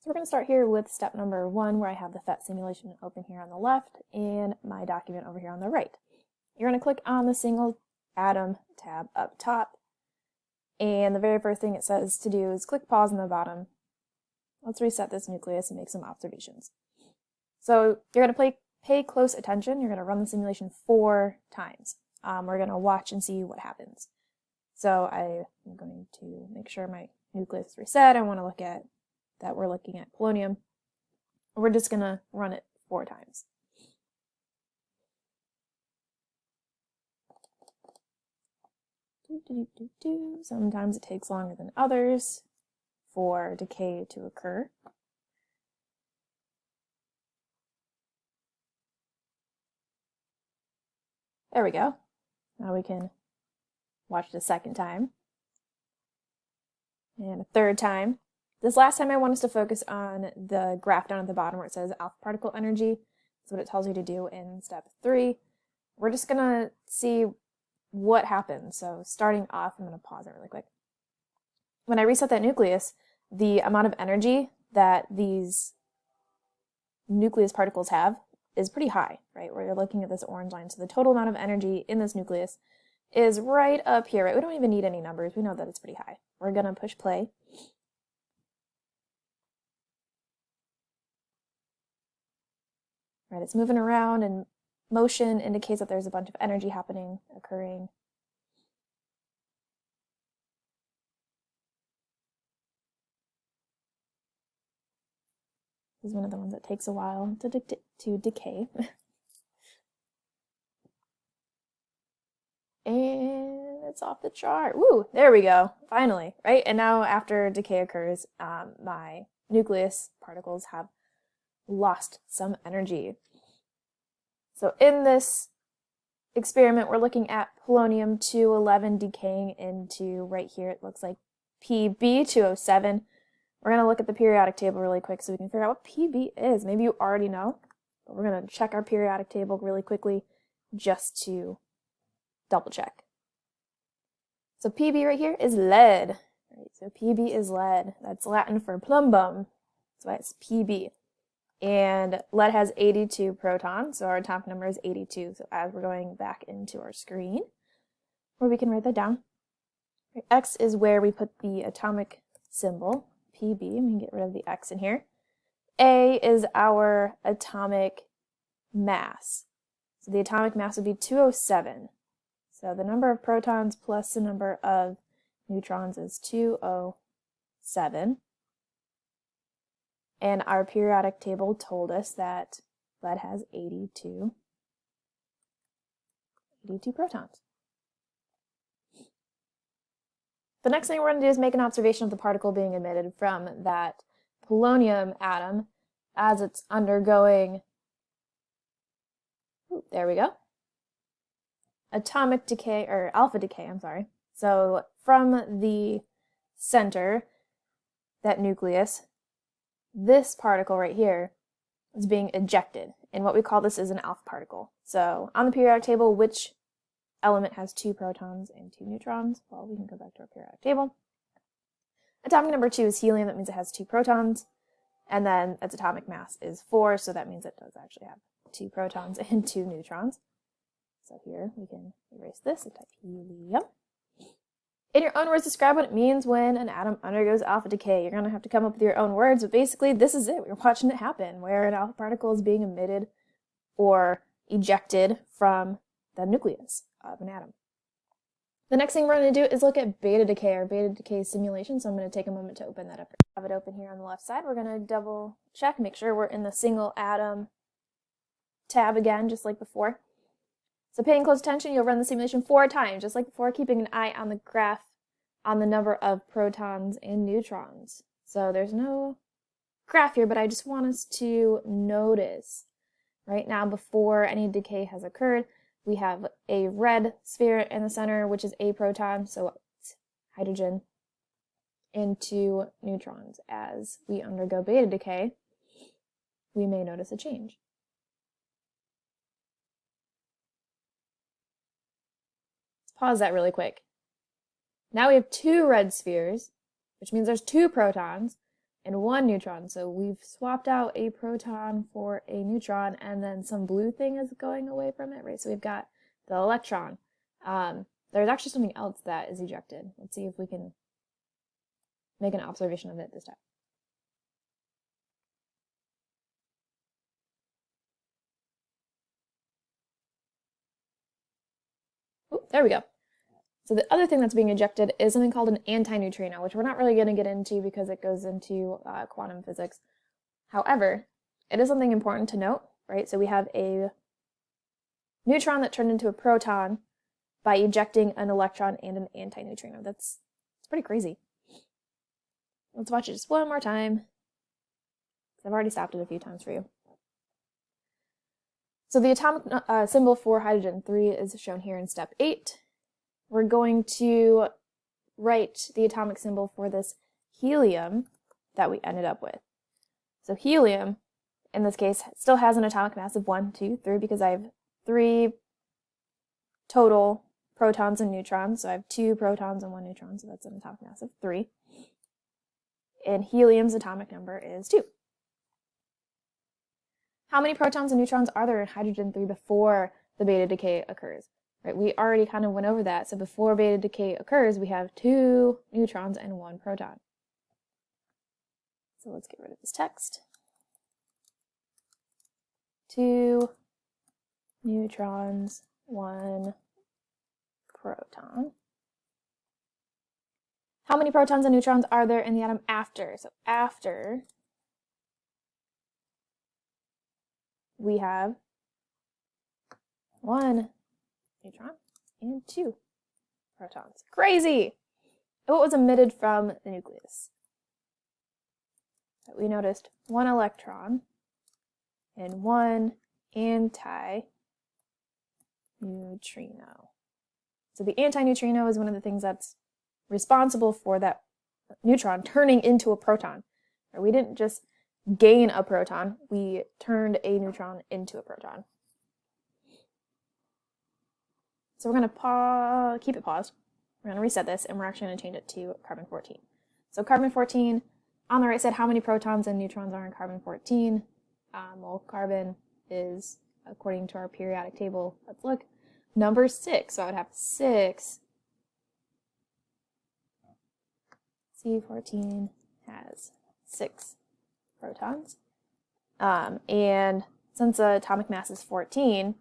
So we're going to start here with step number 1, where I have the PhET simulation open here on the left and my document over here on the right. You're going to click on the single atom tab up top, and the very first thing it says to do is click pause on the bottom. Let's reset this nucleus and make some observations. So you're going to pay close attention. You're going to run the simulation 4 times. We're going to watch and see what happens. So I'm going to make sure my nucleus is reset. I want to look at that we're looking at polonium. We're just going to run it 4 times. Sometimes it takes longer than others for decay to occur. There we go. Now we can watch it a second time. And a third time. This last time I want us to focus on the graph down at the bottom where it says alpha particle energy. That's what it tells you to do in step 3. We're just going to see what happens. So starting off, I'm going to pause it really quick. When I reset that nucleus, the amount of energy that these nucleus particles have is pretty high, right? Where you're looking at this orange line. So the total amount of energy in this nucleus is right up here, right? We don't even need any numbers. We know that it's pretty high. We're going to push play. Right, it's moving around, and motion indicates that there's a bunch of energy occurring. This is one of the ones that takes a while to decay. And it's off the chart. Woo! There we go. Finally, right? And now after decay occurs, my nucleus particles have lost some energy. So in this experiment, we're looking at polonium-211 decaying into, right here, it looks like Pb207. We're going to look at the periodic table really quick so we can figure out what Pb is. Maybe you already know, but we're going to check our periodic table really quickly just to double check. So Pb right here is lead. Right, so Pb is lead. That's Latin for plumbum. That's why it's Pb. And lead has 82 protons, so our atomic number is 82. So as we're going back into our screen, where we can write that down, X is where we put the atomic symbol, Pb. We can get rid of the X in here. A is our atomic mass. So the atomic mass would be 207. So the number of protons plus the number of neutrons is 207. And our periodic table told us that lead has 82 protons. The next thing we're going to do is make an observation of the particle being emitted from that polonium atom as it's undergoing, there we go, atomic decay, or alpha decay, I'm sorry. So from the center, that nucleus, this particle right here is being ejected, and what we call this is an alpha particle. So on the periodic table, which element has 2 protons and 2 neutrons? Well, we can go back to our periodic table. Atomic number 2 is helium. That means it has 2 protons, and then its atomic mass is 4, so that means it does actually have 2 protons and 2 neutrons. So here we can erase this and type helium. In your own words, describe what it means when an atom undergoes alpha decay. You're going to have to come up with your own words, but basically this is it. We're watching it happen, where an alpha particle is being emitted or ejected from the nucleus of an atom. The next thing we're going to do is look at beta decay, or beta decay simulation. So I'm going to take a moment to open that up. Have it open here on the left side. We're going to double check, make sure we're in the single atom tab again, just like before. So paying close attention, you'll run the simulation 4 times, just like before, keeping an eye on the graph on the number of protons and neutrons. So there's no graph here, but I just want us to notice right now, before any decay has occurred, we have a red sphere in the center, which is a proton, so it's hydrogen, and 2 neutrons. As we undergo beta decay, we may notice a change. Pause that really quick. Now we have 2 red spheres, which means there's 2 protons, and 1 neutron. So we've swapped out a proton for a neutron, and then some blue thing is going away from it, right? So we've got the electron. There's actually something else that is ejected. Let's see if we can make an observation of it this time. Ooh, there we go. So the other thing that's being ejected is something called an antineutrino, which we're not really going to get into because it goes into quantum physics. However, it is something important to note, right? So we have a neutron that turned into a proton by ejecting an electron and an antineutrino. It's pretty crazy. Let's watch it just one more time. I've already stopped it a few times for you. So the atomic symbol for hydrogen 3 is shown here in step 8. We're going to write the atomic symbol for this helium that we ended up with. So helium, in this case, still has an atomic mass of 1, 2, 3, because I have 3 total protons and neutrons. So I have 2 protons and 1 neutron, so that's an atomic mass of 3. And helium's atomic number is 2. How many protons and neutrons are there in hydrogen 3 before the beta decay occurs? Right, we already kind of went over that. So before beta decay occurs, we have 2 neutrons and 1 proton. So let's get rid of this text. 2 neutrons, 1 proton. How many protons and neutrons are there in the atom after? So after, we have 1 neutron and 2 protons. Crazy! What was emitted from the nucleus? So we noticed 1 electron and 1 antineutrino. So the antineutrino is one of the things that's responsible for that neutron turning into a proton. We didn't just gain a proton, we turned a neutron into a proton. So we're going to keep it paused. We're going to reset this, and we're actually going to change it to carbon-14. So carbon-14, on the right side, how many protons and neutrons are in carbon-14? Well, carbon is, according to our periodic table, let's look, number 6. So I would have 6. C14 has 6 protons. And since the atomic mass is 14,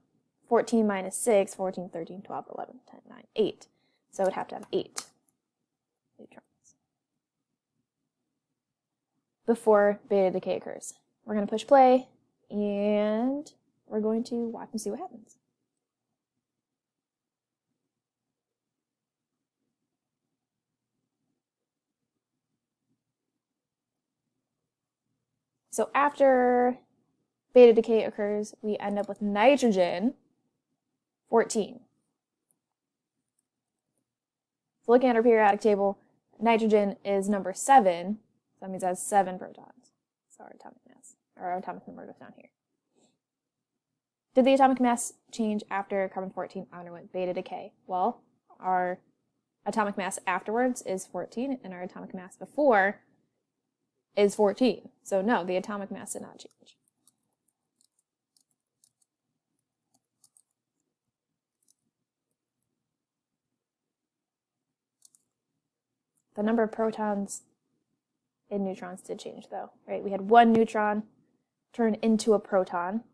14 minus 6, 14, 13, 12, 11, 10, 9, 8. So it would have to have 8 neutrons before beta decay occurs. We're going to push play, and we're going to watch and see what happens. So after beta decay occurs, we end up with nitrogen 14. So looking at our periodic table, nitrogen is number 7, so that means it has 7 protons. So our atomic mass, or our atomic number goes down here. Did the atomic mass change after carbon-14 underwent beta decay? Well, our atomic mass afterwards is 14, and our atomic mass before is 14. So no, the atomic mass did not change. The number of protons and neutrons did change though, right? We had 1 neutron turn into a proton.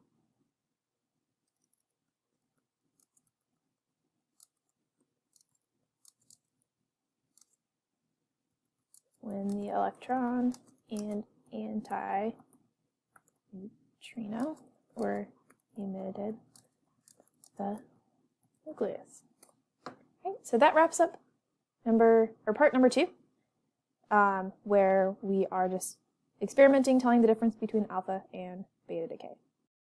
When the electron and antineutrino were emitted the nucleus. Okay, so that wraps up part number 2, where we are just experimenting, telling the difference between alpha and beta decay.